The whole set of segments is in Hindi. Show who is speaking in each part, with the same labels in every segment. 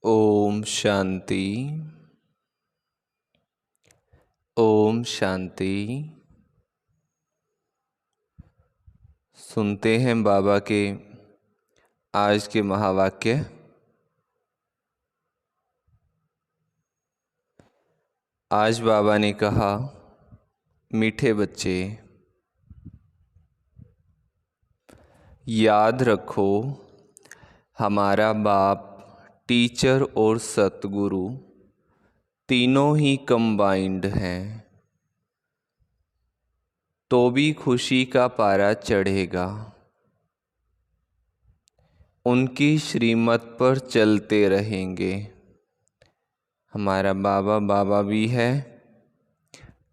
Speaker 1: ओम शांति। ओम शांति। सुनते हैं बाबा के आज के महावाक्य। आज बाबा ने कहा, मीठे बच्चे, याद रखो हमारा बाप, टीचर और सतगुरु तीनों ही कंबाइंड हैं, तो भी खुशी का पारा चढ़ेगा। उनकी श्रीमत पर चलते रहेंगे। हमारा बाबा भी है,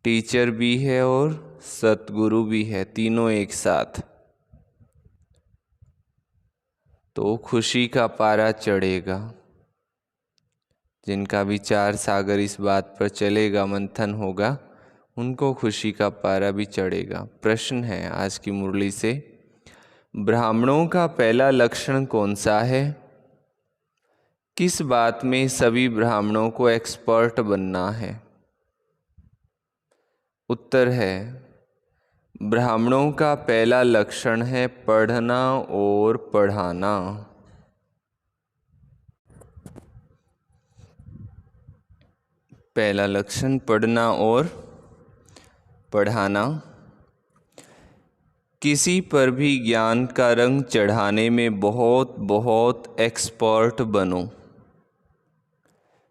Speaker 1: टीचर भी है और सतगुरु भी है, तीनों एक साथ, तो खुशी का पारा चढ़ेगा। जिनका विचार सागर इस बात पर चलेगा, मंथन होगा, उनको खुशी का पारा भी चढ़ेगा। प्रश्न है आज की मुरली से, ब्राह्मणों का पहला लक्षण कौन सा है? किस बात में सभी ब्राह्मणों को एक्सपर्ट बनना है? उत्तर है, ब्राह्मणों का पहला लक्षण है पढ़ना और पढ़ाना। पहला लक्षण पढ़ना और पढ़ाना। किसी पर भी ज्ञान का रंग चढ़ाने में बहुत बहुत एक्सपर्ट बनो।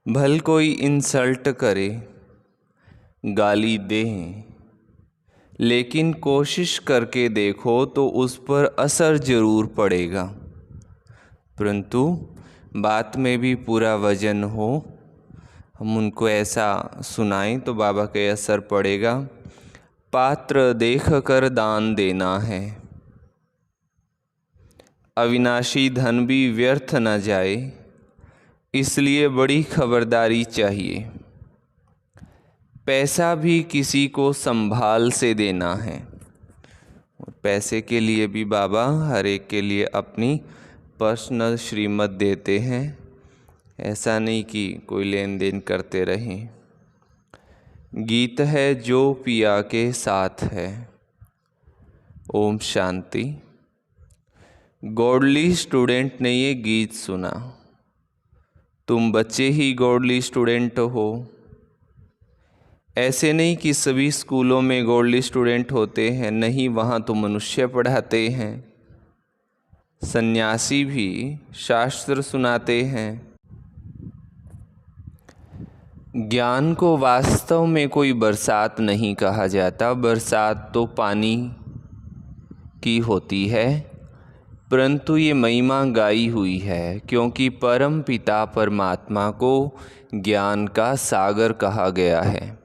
Speaker 1: भल कोई इंसल्ट करे, गाली दे, लेकिन कोशिश करके देखो तो उस पर असर जरूर पड़ेगा। परंतु बात में भी पूरा वजन हो, हम उनको ऐसा सुनाएं तो बाबा के असर पड़ेगा। पात्र देख कर दान देना है। अविनाशी धन भी व्यर्थ न जाए, इसलिए बड़ी खबरदारी चाहिए। पैसा भी किसी को संभाल से देना है। पैसे के लिए भी बाबा हर एक के लिए अपनी पर्सनल श्रीमत देते हैं, ऐसा नहीं कि कोई लेन देन करते रहें। गीत है जो पिया के साथ है। ओम शांति। गॉडली स्टूडेंट ने ये गीत सुना। तुम बच्चे ही गॉडली स्टूडेंट हो। ऐसे नहीं कि सभी स्कूलों में गॉडली स्टूडेंट होते हैं, नहीं, वहाँ तो मनुष्य पढ़ाते हैं। सन्यासी भी शास्त्र सुनाते हैं। ज्ञान को वास्तव में कोई बरसात नहीं कहा जाता। बरसात तो पानी की होती है, परंतु ये महिमा गाई हुई है, क्योंकि परम पिता परमात्मा को ज्ञान का सागर कहा गया है।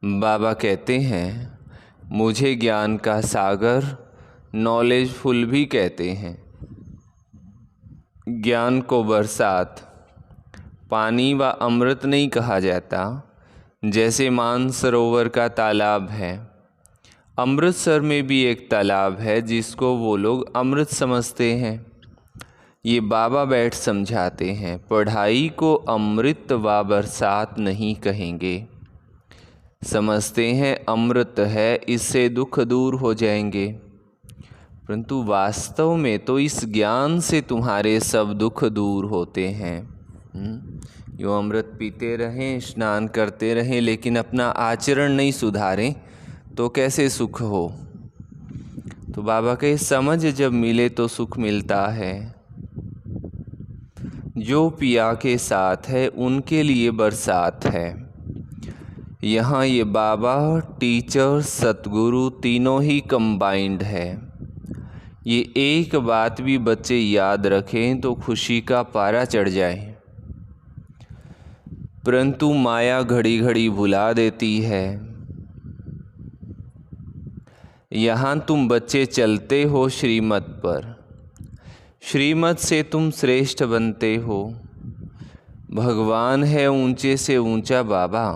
Speaker 1: बाबा कहते हैं, मुझे ज्ञान का सागर, नॉलेजफुल भी कहते हैं। ज्ञान को बरसात, पानी व अमृत नहीं कहा जाता। जैसे मानसरोवर का तालाब है, अमृतसर में भी एक तालाब है जिसको वो लोग अमृत समझते हैं। ये बाबा बैठ समझाते हैं, पढ़ाई को अमृत व बरसात नहीं कहेंगे। समझते हैं अमृत है, इससे दुख दूर हो जाएंगे, परंतु वास्तव में तो इस ज्ञान से तुम्हारे सब दुख दूर होते हैं। यो अमृत पीते रहें, स्नान करते रहें, लेकिन अपना आचरण नहीं सुधारें तो कैसे सुख हो? तो बाबा के समझ जब मिले तो सुख मिलता है। जो पिया के साथ है उनके लिए बरसात है। यहाँ ये बाबा, टीचर, सतगुरु तीनों ही कंबाइंड है। ये एक बात भी बच्चे याद रखें तो खुशी का पारा चढ़ जाए। परंतु माया घड़ी घड़ी भुला देती है। यहाँ तुम बच्चे चलते हो श्रीमत पर, श्रीमत से तुम श्रेष्ठ बनते हो। भगवान है ऊंचे से ऊंचा बाबा,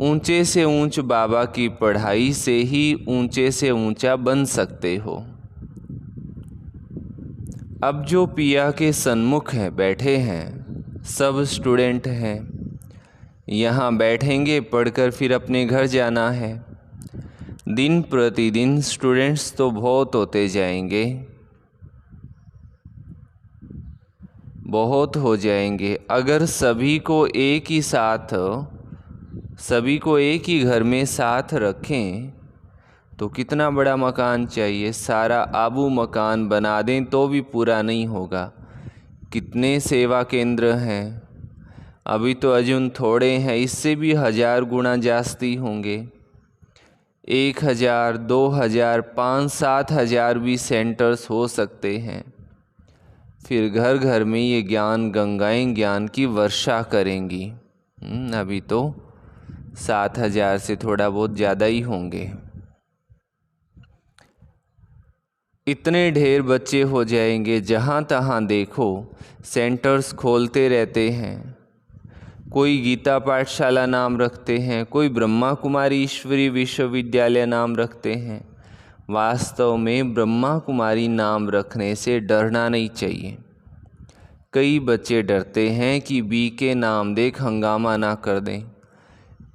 Speaker 1: ऊंचे से ऊंच बाबा की पढ़ाई से ही ऊंचे से ऊंचा बन सकते हो। अब जो पिया के सन्मुख हैं बैठे हैं सब स्टूडेंट हैं। यहाँ बैठेंगे, पढ़कर फिर अपने घर जाना है। दिन प्रतिदिन स्टूडेंट्स तो बहुत होते जाएंगे, बहुत हो जाएंगे। अगर सभी को एक ही घर में साथ रखें तो कितना बड़ा मकान चाहिए। सारा आबू मकान बना दें तो भी पूरा नहीं होगा। कितने सेवा केंद्र हैं, अभी तो अजून थोड़े हैं, इससे भी 1000 गुना जास्ती होंगे। 1000, 2000, 5-7 हज़ार भी सेंटर्स हो सकते हैं। फिर घर घर में ये ज्ञान गंगाएं ज्ञान की वर्षा करेंगी। अभी तो 7000 से थोड़ा बहुत ज़्यादा ही होंगे। इतने ढेर बच्चे हो जाएंगे, जहाँ तहाँ देखो सेंटर्स खोलते रहते हैं। कोई गीता पाठशाला नाम रखते हैं, कोई ब्रह्मा कुमारी ईश्वरी विश्वविद्यालय नाम रखते हैं। वास्तव में ब्रह्मा कुमारी नाम रखने से डरना नहीं चाहिए। कई बच्चे डरते हैं कि बी के नाम देख हंगामा ना कर दें,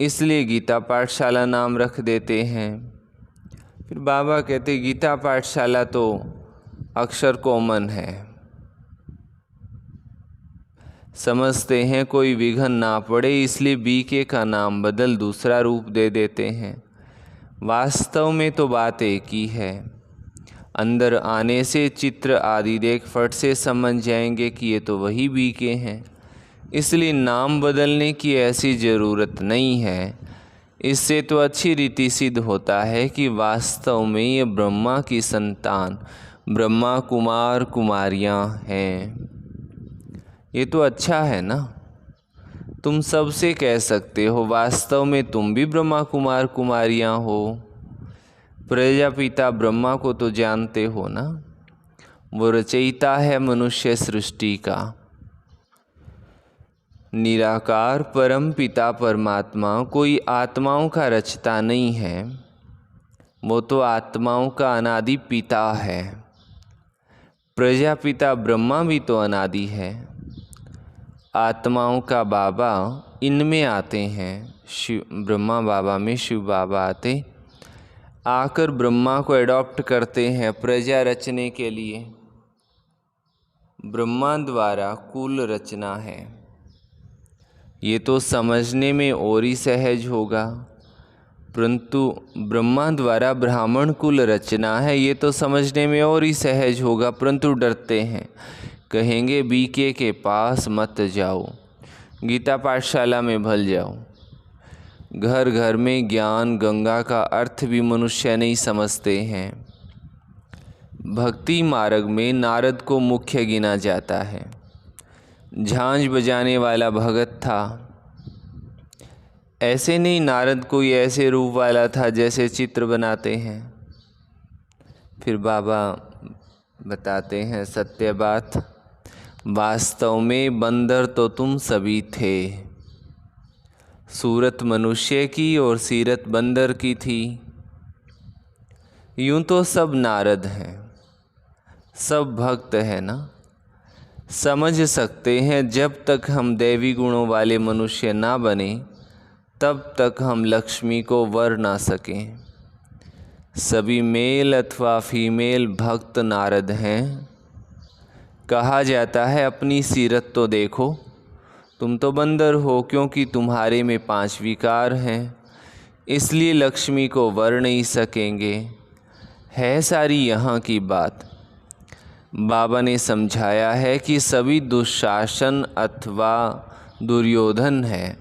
Speaker 1: इसलिए गीता पाठशाला नाम रख देते हैं। फिर बाबा कहते गीता पाठशाला तो अक्षर कॉमन है, समझते हैं कोई विघन ना पड़े, इसलिए बीके का नाम बदल दूसरा रूप दे देते हैं। वास्तव में तो बात एक ही है। अंदर आने से चित्र आदि देख फट से समझ जाएंगे कि ये तो वही बीके हैं, इसलिए नाम बदलने की ऐसी ज़रूरत नहीं है। इससे तो अच्छी रीति सिद्ध होता है कि वास्तव में ये ब्रह्मा की संतान ब्रह्मा कुमार कुमारियाँ हैं। ये तो अच्छा है ना, तुम सबसे कह सकते हो वास्तव में तुम भी ब्रह्मा कुमार कुमारियाँ हो। प्रजापिता ब्रह्मा को तो जानते हो ना, वो रचयिता है मनुष्य सृष्टि का। निराकार परम पिता परमात्मा कोई आत्माओं का रचता नहीं है, वो तो आत्माओं का अनादि पिता है। प्रजापिता ब्रह्मा भी तो अनादि है। आत्माओं का बाबा इनमें आते हैं, शिव ब्रह्मा बाबा में शिव बाबा आकर ब्रह्मा को एडॉप्ट करते हैं प्रजा रचने के लिए। ब्रह्मा द्वारा कुल रचना है, ये तो समझने में और ही सहज होगा। परंतु ब्रह्मा द्वारा ब्राह्मण कुल रचना है, ये तो समझने में और ही सहज होगा, परंतु डरते हैं। कहेंगे बीके के पास मत जाओ, गीता पाठशाला में भल जाओ। घर घर में ज्ञान गंगा का अर्थ भी मनुष्य नहीं समझते हैं। भक्ति मार्ग में नारद को मुख्य गिना जाता है। झांझ बजाने वाला भगत था। ऐसे नहीं, नारद कोई ऐसे रूप वाला था जैसे चित्र बनाते हैं। फिर बाबा बताते हैं सत्य बात, वास्तव में बंदर तो तुम सभी थे। सूरत मनुष्य की और सीरत बंदर की थी। यूं तो सब नारद हैं, सब भक्त हैं ना। समझ सकते हैं जब तक हम दैवी गुणों वाले मनुष्य ना बने तब तक हम लक्ष्मी को वर ना सकें। सभी मेल अथवा फीमेल भक्त नारद हैं। कहा जाता है अपनी सीरत तो देखो, तुम तो बंदर हो, क्योंकि तुम्हारे में 5 विकार हैं, इसलिए लक्ष्मी को वर नहीं सकेंगे। है सारी यहाँ की बात। बाबा ने समझाया है कि सभी दुशासन अथवा दुर्योधन है,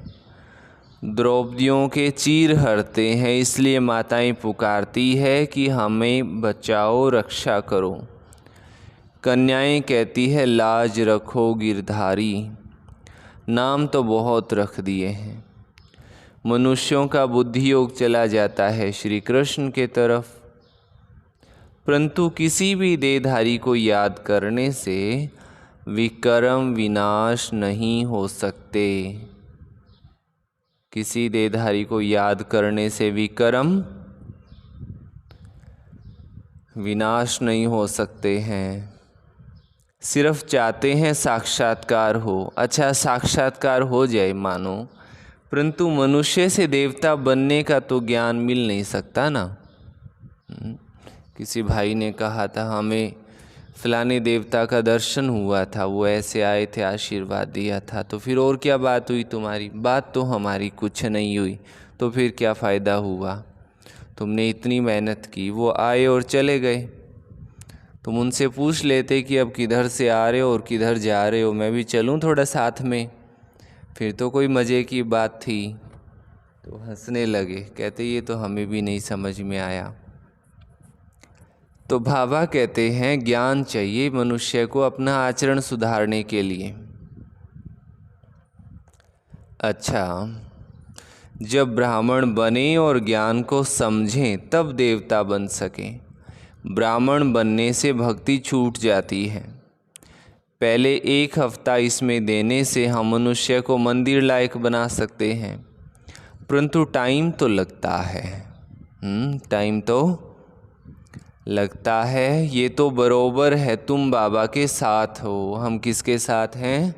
Speaker 1: द्रौपदियों के चीर हरते हैं, इसलिए माताएं पुकारती है कि हमें बचाओ, रक्षा करो। कन्याएं कहती है लाज रखो गिरधारी। नाम तो बहुत रख दिए हैं। मनुष्यों का बुद्धि योग चला जाता है श्री कृष्ण के तरफ, परंतु किसी भी देहधारी को याद करने से विक्रम विनाश नहीं हो सकते। किसी देहधारी को याद करने से विक्रम विनाश नहीं हो सकते हैं। सिर्फ चाहते हैं साक्षात्कार हो। अच्छा, साक्षात्कार हो जाए मानो, परंतु मनुष्य से देवता बनने का तो ज्ञान मिल नहीं सकता ना। किसी भाई ने कहा था हमें फलाने देवता का दर्शन हुआ था, वो ऐसे आए थे, आशीर्वाद दिया था। तो फिर और क्या बात हुई तुम्हारी? बात तो हमारी कुछ नहीं हुई, तो फिर क्या फ़ायदा हुआ? तुमने इतनी मेहनत की, वो आए और चले गए। तुम उनसे पूछ लेते कि अब किधर से आ रहे हो और किधर जा रहे हो, मैं भी चलूं थोड़ा साथ में, फिर तो कोई मज़े की बात थी। तो हंसने लगे, कहते ये तो हमें भी नहीं समझ में आया। तो भाभा कहते हैं ज्ञान चाहिए मनुष्य को अपना आचरण सुधारने के लिए। अच्छा, जब ब्राह्मण बने और ज्ञान को समझें तब देवता बन सकें। ब्राह्मण बनने से भक्ति छूट जाती है। पहले 1 हफ्ता इसमें देने से हम मनुष्य को मंदिर लायक बना सकते हैं, परंतु टाइम तो लगता है। टाइम तो लगता है। ये तो बरोबर है, तुम बाबा के साथ हो, हम किसके साथ हैं?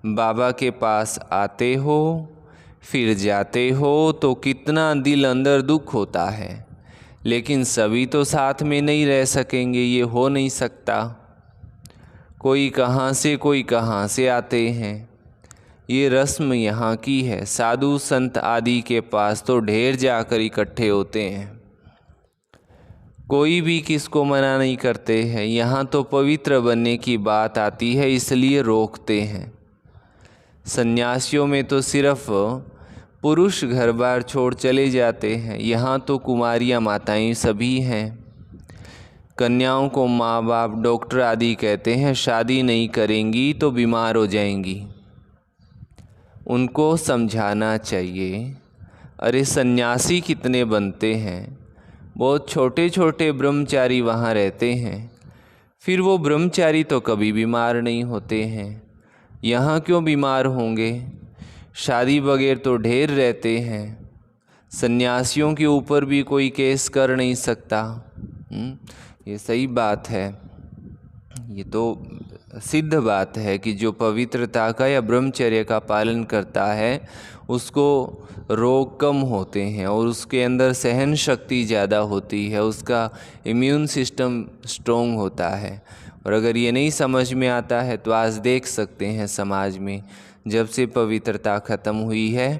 Speaker 1: बाबा के पास आते हो फिर जाते हो तो कितना दिल अंदर दुख होता है, लेकिन सभी तो साथ में नहीं रह सकेंगे, ये हो नहीं सकता। कोई कहाँ से कोई कहाँ से आते हैं, ये रस्म यहाँ की है। साधु संत आदि के पास तो ढेर जाकर इकट्ठे होते हैं, कोई भी किसको मना नहीं करते हैं। यहाँ तो पवित्र बनने की बात आती है, इसलिए रोकते हैं। सन्यासियों में तो सिर्फ पुरुष घर बार छोड़ चले जाते हैं, यहाँ तो कुमारियाँ माताएं सभी हैं। कन्याओं को माँ बाप डॉक्टर आदि कहते हैं, शादी नहीं करेंगी तो बीमार हो जाएंगी। उनको समझाना चाहिए। अरे सन्यासी कितने बनते हैं, बहुत छोटे छोटे ब्रह्मचारी वहाँ रहते हैं, फिर वो ब्रह्मचारी तो कभी बीमार नहीं होते हैं, यहाँ क्यों बीमार होंगे? शादी बगैर तो ढेर रहते हैं। सन्यासियों के ऊपर भी कोई केस कर नहीं सकता। ये सही बात है, ये तो सिद्ध बात है कि जो पवित्रता का या ब्रह्मचर्य का पालन करता है उसको रोग कम होते हैं और उसके अंदर सहन शक्ति ज़्यादा होती है, उसका इम्यून सिस्टम स्ट्रोंग होता है। और अगर ये नहीं समझ में आता है तो आज देख सकते हैं समाज में जब से पवित्रता ख़त्म हुई है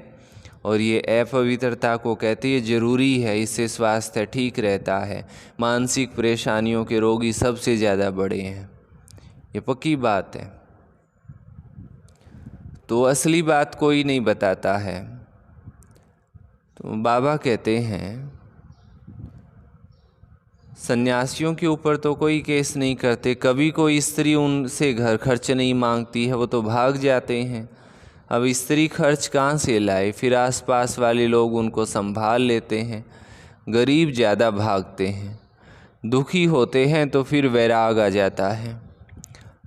Speaker 1: और ये अपवित्रता को कहते हैं ज़रूरी है, इससे स्वास्थ्य ठीक रहता है, मानसिक परेशानियों के रोगी सबसे ज़्यादा बढ़े हैं, ये पक्की बात है। तो असली बात कोई नहीं बताता है। तो बाबा कहते हैं सन्यासियों के ऊपर तो कोई केस नहीं करते, कभी कोई स्त्री उनसे घर खर्च नहीं मांगती है, वो तो भाग जाते हैं। अब स्त्री खर्च कहाँ से लाए? फिर आसपास वाले लोग उनको संभाल लेते हैं। गरीब ज़्यादा भागते हैं, दुखी होते हैं तो फिर वैराग आ जाता है।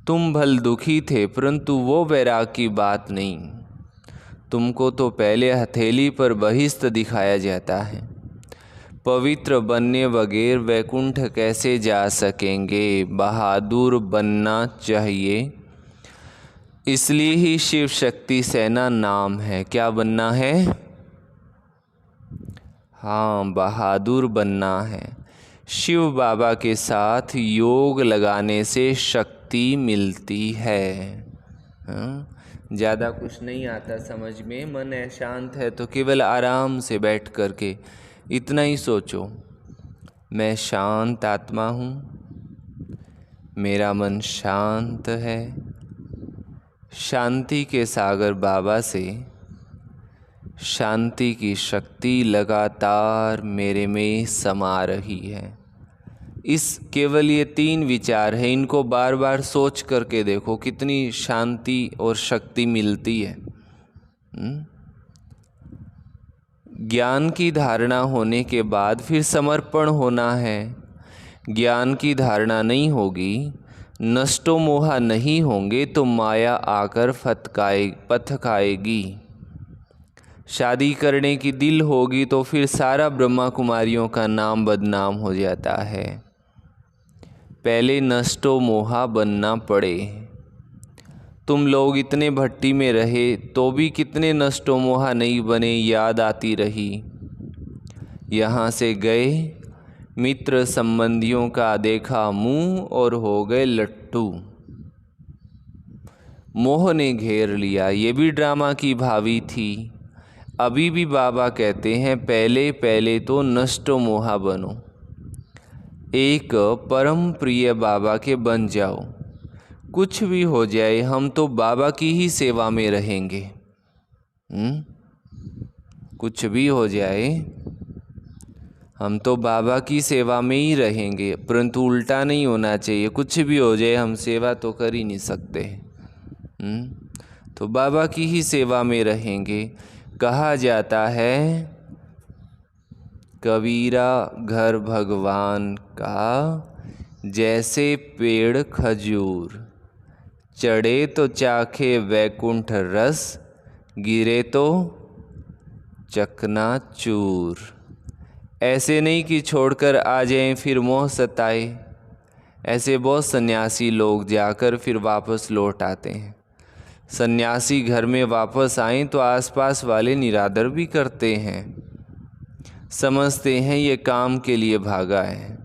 Speaker 1: तुम भल दुखी थे, परंतु वो वैराग की बात नहीं। तुमको तो पहले हथेली पर बहिष्ठ दिखाया जाता है। पवित्र बनने बगैर वैकुंठ कैसे जा सकेंगे? बहादुर बनना चाहिए, इसलिए ही शिव शक्ति सेना नाम है। क्या बनना है? हाँ, बहादुर बनना है। शिव बाबा के साथ योग लगाने से शक्ति मिलती है। ज़्यादा कुछ नहीं आता समझ में, मन अशांत है तो केवल आराम से बैठ कर के इतना ही सोचो, मैं शांत आत्मा हूँ, मेरा मन शांत है। शांति के सागर बाबा से शांति की शक्ति लगातार मेरे में समा रही है। इस केवल ये 3 विचार है, इनको बार बार सोच करके देखो कितनी शांति और शक्ति मिलती है। ज्ञान की धारणा होने के बाद फिर समर्पण होना है। ज्ञान की धारणा नहीं होगी, नष्टो मोहा नहीं होंगे तो माया आकर पथकाएगी। शादी करने की दिल होगी तो फिर सारा ब्रह्मा कुमारियों का नाम बदनाम हो जाता है। पहले नष्टो मोहा बनना पड़े। तुम लोग इतने भट्टी में रहे तो भी कितने नष्टो मोहा नहीं बने, याद आती रही। यहाँ से गए, मित्र संबंधियों का देखा मुंह और हो गए लट्टू। मोह ने घेर लिया, ये भी ड्रामा की भावी थी। अभी भी बाबा कहते हैं पहले पहले तो नष्टो मोहा बनो, एक परम प्रिय बाबा के बन जाओ। कुछ भी हो जाए हम तो बाबा की ही सेवा में रहेंगे। कुछ भी हो जाए हम तो बाबा की सेवा में ही रहेंगे, परंतु उल्टा नहीं होना चाहिए। कुछ भी हो जाए हम सेवा तो कर ही नहीं सकते। तो बाबा की ही सेवा में रहेंगे। कहा जाता है कबीरा घर भगवान का, जैसे पेड़ खजूर, चढ़े तो चाखे वैकुंठ रस, गिरे तो चकनाचूर। ऐसे नहीं कि छोड़कर आ जाएं फिर मोह सताए। ऐसे बहुत सन्यासी लोग जाकर फिर वापस लौट आते हैं। सन्यासी घर में वापस आएं तो आसपास वाले निरादर भी करते हैं, समझते हैं ये काम के लिए भागा है।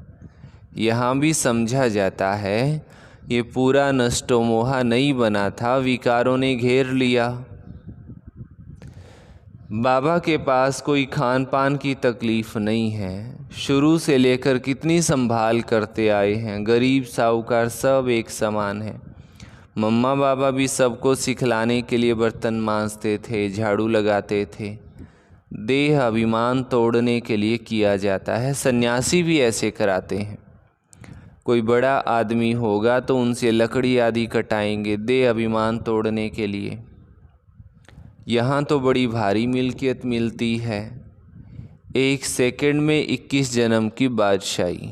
Speaker 1: यहाँ भी समझा जाता है ये पूरा नष्टो मोहा नहीं बना था, विकारों ने घेर लिया। बाबा के पास कोई खान पान की तकलीफ़ नहीं है। शुरू से लेकर कितनी संभाल करते आए हैं। गरीब साहूकार सब एक समान है। मम्मा बाबा भी सबको सिखलाने के लिए बर्तन मांजते थे, झाड़ू लगाते थे। देह अभिमान तोड़ने के लिए किया जाता है। सन्यासी भी ऐसे कराते हैं। कोई बड़ा आदमी होगा तो उनसे लकड़ी आदि कटाएंगे देह अभिमान तोड़ने के लिए। यहाँ तो बड़ी भारी मिल्कियत मिलती है, 1 सेकंड में 21 जन्म की बादशाही।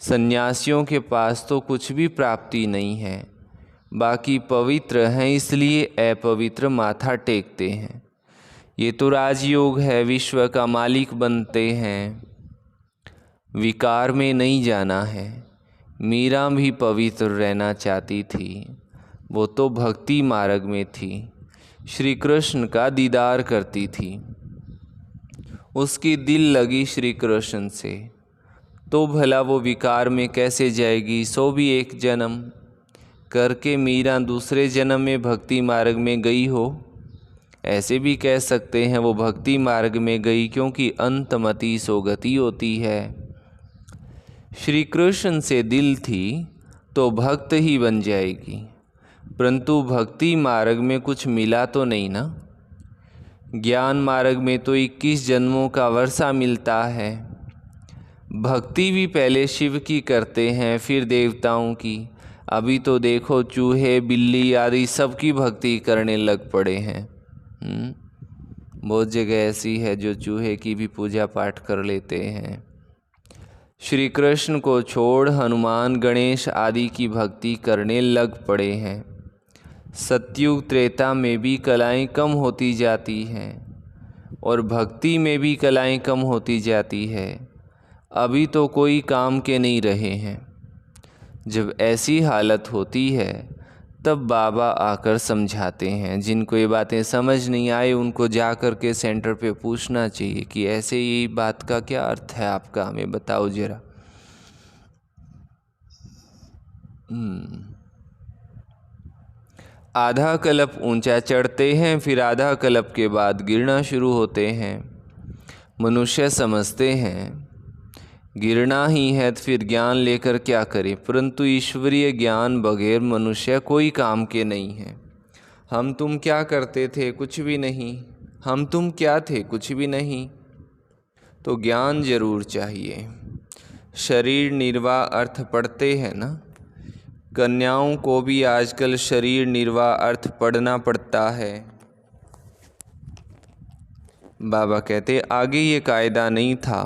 Speaker 1: सन्यासियों के पास तो कुछ भी प्राप्ति नहीं है, बाकी पवित्र हैं इसलिए अपवित्र माथा टेकते हैं। ये तो राजयोग है, विश्व का मालिक बनते हैं, विकार में नहीं जाना है। मीरा भी पवित्र रहना चाहती थी, वो तो भक्ति मार्ग में थी, श्री कृष्ण का दीदार करती थी। उसकी दिल लगी श्री कृष्ण से, तो भला वो विकार में कैसे जाएगी। सो भी 1 जन्म करके मीरा दूसरे जन्म में भक्ति मार्ग में गई हो। ऐसे भी कह सकते हैं वो भक्ति मार्ग में गई, क्योंकि अंतमति सो गति होती है। श्री कृष्ण से दिल थी तो भक्त ही बन जाएगी, परंतु भक्ति मार्ग में कुछ मिला तो नहीं ना। ज्ञान मार्ग में तो 21 जन्मों का वर्षा मिलता है। भक्ति भी पहले शिव की करते हैं, फिर देवताओं की। अभी तो देखो चूहे बिल्ली आदि सबकी भक्ति करने लग पड़े हैं। बहुत जगह ऐसी है जो चूहे की भी पूजा पाठ कर लेते हैं। श्री कृष्ण को छोड़ हनुमान गणेश आदि की भक्ति करने लग पड़े हैं। सतयुग त्रेता में भी कलाएं कम होती जाती हैं और भक्ति में भी कलाएं कम होती जाती है। अभी तो कोई काम के नहीं रहे हैं। जब ऐसी हालत होती है तब बाबा आकर समझाते हैं। जिनको ये बातें समझ नहीं आए उनको जा कर के सेंटर पे पूछना चाहिए कि ऐसे ये बात का क्या अर्थ है आपका, हमें बताओ जरा। आधा कल्प ऊंचा चढ़ते हैं, फिर आधा कल्प के बाद गिरना शुरू होते हैं। मनुष्य समझते हैं गिरना ही है तो फिर ज्ञान लेकर क्या करे, परंतु ईश्वरीय ज्ञान बगैर मनुष्य कोई काम के नहीं है। हम तुम क्या करते थे, कुछ भी नहीं। हम तुम क्या थे, कुछ भी नहीं। तो ज्ञान जरूर चाहिए। शरीर निर्वाह अर्थ पढ़ते हैं ना, कन्याओं को भी आजकल शरीर निर्वाह अर्थ पढ़ना पड़ता है। बाबा कहते आगे ये कायदा नहीं था।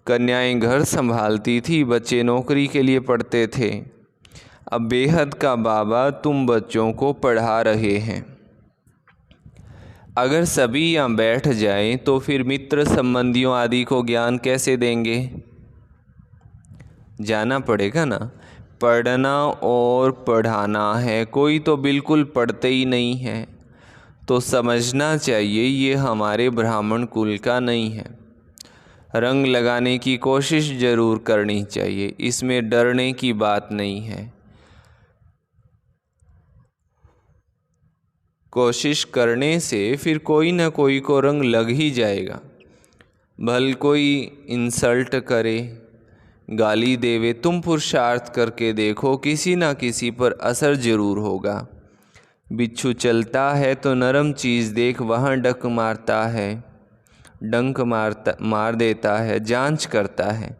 Speaker 1: कन्याएं घर संभालती थी, बच्चे नौकरी के लिए पढ़ते थे। अब बेहद का बाबा तुम बच्चों को पढ़ा रहे हैं। अगर सभी यहाँ बैठ जाएं तो फिर मित्र संबंधियों आदि को ज्ञान कैसे देंगे। जाना पड़ेगा ना। पढ़ना और पढ़ाना है, कोई तो बिल्कुल पढ़ते ही नहीं है, तो समझना चाहिए ये हमारे ब्राह्मण कुल का नहीं है। रंग लगाने की कोशिश ज़रूर करनी चाहिए, इसमें डरने की बात नहीं है। कोशिश करने से फिर कोई ना कोई को रंग लग ही जाएगा। भल कोई इंसल्ट करे, गाली देवे, तुम पुरुषार्थ करके देखो, किसी ना किसी पर असर ज़रूर होगा। बिच्छू चलता है तो नरम चीज़ देख वहाँ डंक मार देता है, जांच करता है।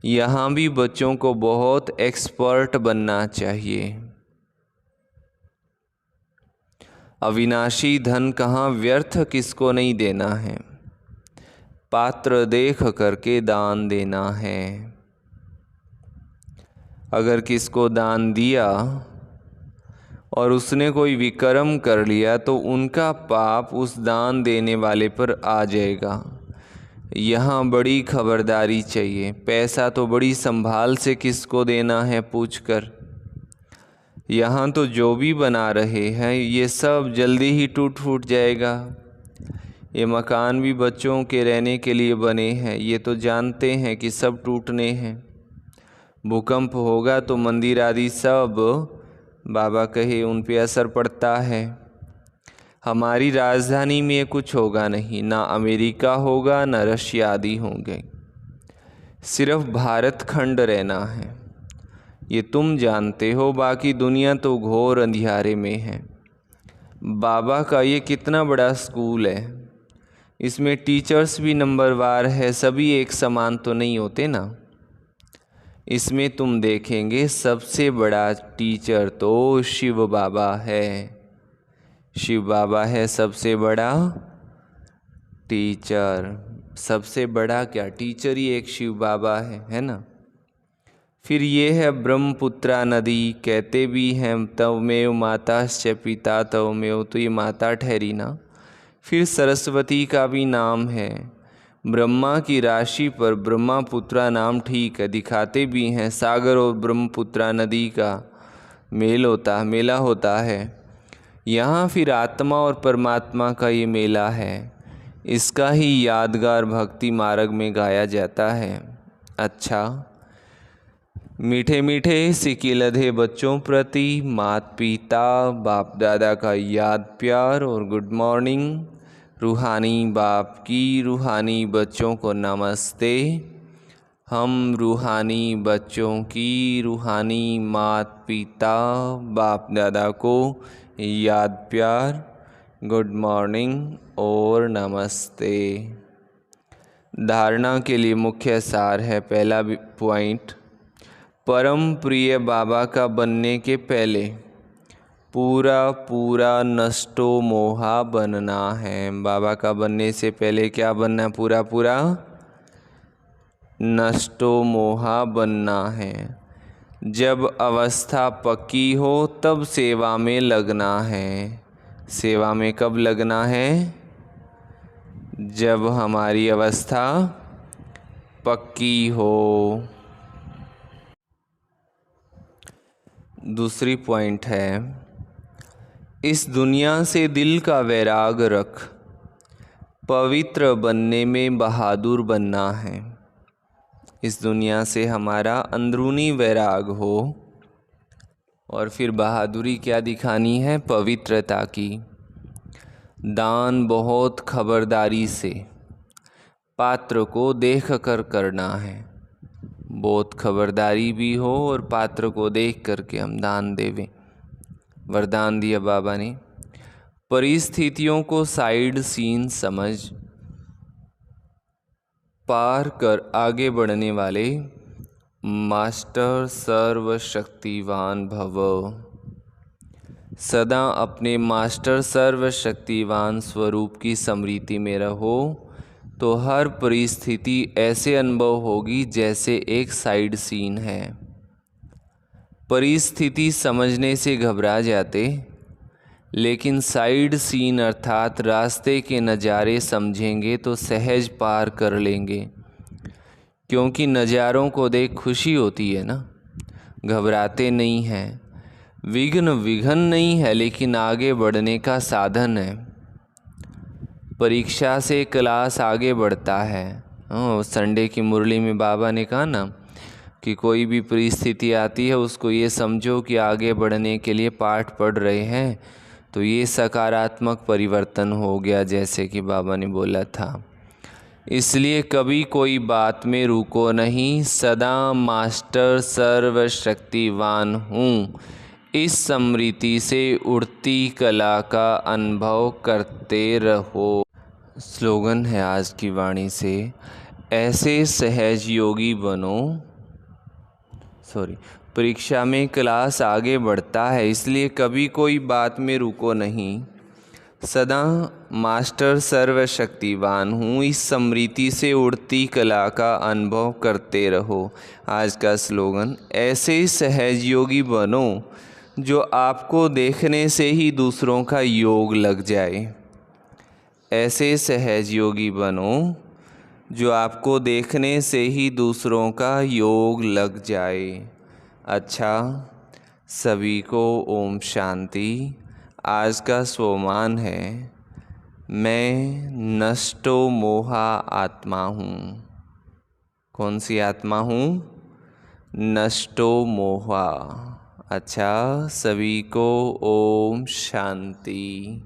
Speaker 1: यहाँ भी बच्चों को बहुत एक्सपर्ट बनना चाहिए। अविनाशी धन कहाँ, व्यर्थ किसको नहीं देना है, पात्र देख करके दान देना है। अगर किसको दान दिया और उसने कोई विकर्म कर लिया तो उनका पाप उस दान देने वाले पर आ जाएगा। यहाँ बड़ी खबरदारी चाहिए। पैसा तो बड़ी संभाल से किसको देना है पूछकर। यहाँ तो जो भी बना रहे हैं ये सब जल्दी ही टूट फूट जाएगा। ये मकान भी बच्चों के रहने के लिए बने हैं, ये तो जानते हैं कि सब टूटने हैं। भूकंप होगा तो मंदिर आदि सब बाबा कहे उन पे असर पड़ता है। हमारी राजधानी में कुछ होगा नहीं, ना अमेरिका होगा ना रशिया आदि होंगे, सिर्फ भारत खंड रहना है। ये तुम जानते हो, बाकी दुनिया तो घोर अंधियारे में है। बाबा का ये कितना बड़ा स्कूल है, इसमें टीचर्स भी नंबरवार है, सभी एक समान तो नहीं होते ना। इसमें तुम देखेंगे सबसे बड़ा टीचर तो शिव बाबा है। शिव बाबा है सबसे बड़ा टीचर। सबसे बड़ा क्या, टीचर ही एक शिव बाबा है ना। फिर ये है ब्रह्मपुत्रा नदी, कहते भी हैं तवमेव माताश्च पिता तवमेव, तो ये माता ठहरी ना। फिर सरस्वती का भी नाम है। ब्रह्मा की राशि पर ब्रह्मपुत्रा नाम ठीक है, दिखाते भी हैं। सागर और ब्रह्मपुत्रा नदी का मेला होता है। यहाँ फिर आत्मा और परमात्मा का ये मेला है, इसका ही यादगार भक्ति मार्ग में गाया जाता है। अच्छा, मीठे मीठे सिक्के लधे बच्चों प्रति माता पिता बाप दादा का याद प्यार और गुड मॉर्निंग। रूहानी बाप की रूहानी बच्चों को नमस्ते। हम रूहानी बच्चों की रूहानी माता पिता बाप दादा को याद प्यार, गुड मॉर्निंग और नमस्ते। धारणा के लिए मुख्य सार है। पहला पॉइंट, परम प्रिय बाबा का बनने के पहले पूरा नष्टो मोहा बनना है। बाबा का बनने से पहले क्या बनना है, पूरा नष्टो मोहा बनना है। जब अवस्था पक्की हो तब सेवा में लगना है। सेवा में कब लगना है, जब हमारी अवस्था पक्की हो। दूसरी पॉइंट है, इस दुनिया से दिल का वैराग रख, पवित्र बनने में बहादुर बनना है। इस दुनिया से हमारा अंदरूनी वैराग हो और फिर बहादुरी क्या दिखानी है, पवित्रता की। दान बहुत खबरदारी से पात्र को देख कर करना है। बहुत खबरदारी भी हो और पात्र को देख करके हम दान देवें। वरदान दिया बाबा ने। परिस्थितियों को साइड सीन समझ पार कर आगे बढ़ने वाले मास्टर सर्वशक्तिवान भव। सदा अपने मास्टर सर्वशक्तिवान स्वरूप की स्मृति में रहो तो हर परिस्थिति ऐसे अनुभव होगी जैसे एक साइड सीन है। परिस्थिति समझने से घबरा जाते, लेकिन साइड सीन अर्थात रास्ते के नज़ारे समझेंगे तो सहज पार कर लेंगे। क्योंकि नज़ारों को देख खुशी होती है ना। घबराते नहीं हैं। विघ्न नहीं है, लेकिन आगे बढ़ने का साधन है। परीक्षा से क्लास आगे बढ़ता है। संडे की मुरली में बाबा ने कहा ना कि कोई भी परिस्थिति आती है उसको ये समझो कि आगे बढ़ने के लिए पाठ पढ़ रहे हैं, तो ये सकारात्मक परिवर्तन हो गया, जैसे कि बाबा ने बोला था। इसलिए कभी कोई बात में रुको नहीं, सदा मास्टर सर्वशक्तिवान हूँ, इस स्मृति से उड़ती कला का अनुभव करते रहो। स्लोगन है आज की वाणी से, ऐसे सहज योगी बनो। परीक्षा में क्लास आगे बढ़ता है, इसलिए कभी कोई बात में रुको नहीं, सदा मास्टर सर्वशक्तिवान हूँ, इस स्मृति से उड़ती कला का अनुभव करते रहो। आज का स्लोगन, ऐसे सहज योगी बनो जो आपको देखने से ही दूसरों का योग लग जाए। ऐसे सहज योगी बनो जो आपको देखने से ही दूसरों का योग लग जाए। अच्छा, सभी को ओम शांति। आज का स्वमान है, मैं नष्टो मोहा आत्मा हूँ। कौन सी आत्मा हूँ? नष्टो मोहा। अच्छा, सभी को ओम शांति।